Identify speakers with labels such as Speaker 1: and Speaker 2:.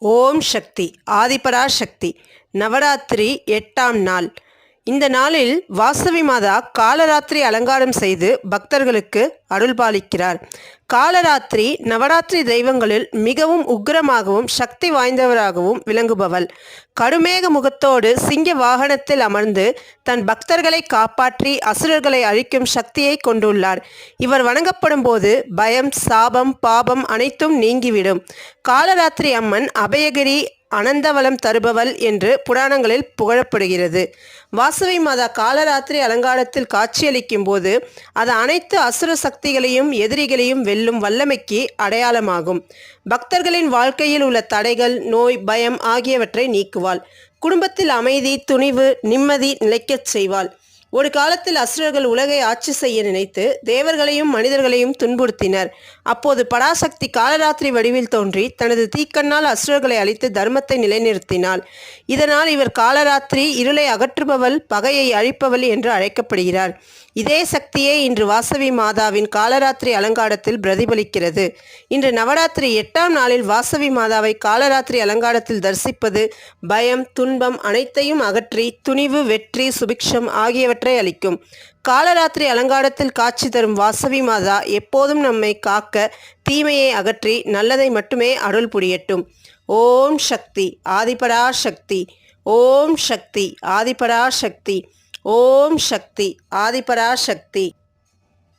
Speaker 1: ஓம் சக்தி ஆதிபராசக்தி. நவராத்திரி 8ஆம் நாள். இந்த நாளில் வாசவி மாதா காலராத்திரி அலங்காரம் செய்து பக்தர்களுக்கு அருள்பாலிக்கிறார். காலராத்திரி நவராத்திரி தெய்வங்களில் மிகவும் உக்கிரமாகவும் சக்தி வாய்ந்தவராகவும் விளங்குபவள். கருமேக முகத்தோடு சிங்க வாகனத்தில் அமர்ந்து தன் பக்தர்களை காப்பாற்றி அசுரர்களை அழிக்கும் சக்தியை கொண்டுள்ளார். இவர் வணங்கப்படும் போது பயம், சாபம், பாபம் அனைத்தும் நீங்கிவிடும். காலராத்திரி அம்மன் அபயகிரி, அனந்தவளம் தருபவள் என்று புராணங்களில் புகழப்படுகிறது. வாசவி மாதா காலராத்திரி அலங்காரத்தில் காட்சியளிக்கும் போது அது அனைத்து அசுர சக்திகளையும் எதிரிகளையும் வெல்லும் வல்லமைக்கு அடையாளமாகும். பக்தர்களின் வாழ்க்கையில் உள்ள தடைகள், நோய், பயம் ஆகியவற்றை நீக்குவாள். குடும்பத்தில் அமைதி, துணிவு, நிம்மதி நிலைக்கச் செய்வாள். ஒரு காலத்தில் அசுரர்கள் உலகை ஆட்சி செய்ய நினைத்து தேவர்களையும் மனிதர்களையும் துன்புறுத்தினர். அப்போது பராசக்தி காலராத்திரி வடிவில் தோன்றி தனது தீக்கண்ணால் அசுரர்களை அழித்து தர்மத்தை நிலைநிறுத்தினாள். இதனால் இவர் காலராத்திரி, இருளை அகற்றுபவள், பகையை அழிப்பவள் என்று அழைக்கப்படுகிறார். இதே சக்தியே இன்று வாசவி மாதாவின் காலராத்திரி அலங்காரத்தில் பிரதிபலிக்கிறது. இன்று நவராத்திரி 8ஆம் நாளில் வாசவி மாதாவை காலராத்திரி அலங்காரத்தில் தரிசிப்பது பயம், துன்பம் அனைத்தையும் அகற்றி துணிவு, வெற்றி, சுபிக்ஷம் ஆகியவற்றை அளிக்கும். காலராத்திரி அலங்காரத்தில் காட்சி தரும் வாசவி மாதா எப்போதும் நம்மை காக்க, தீமையை அகற்றி நல்லதை மட்டுமே அருள் புரியட்டும். ஓம் சக்தி ஆதிபராசக்தி. ஓம் சக்தி ஆதிபராசக்தி. ஓம் சக்தி ஆதிபராசக்தி.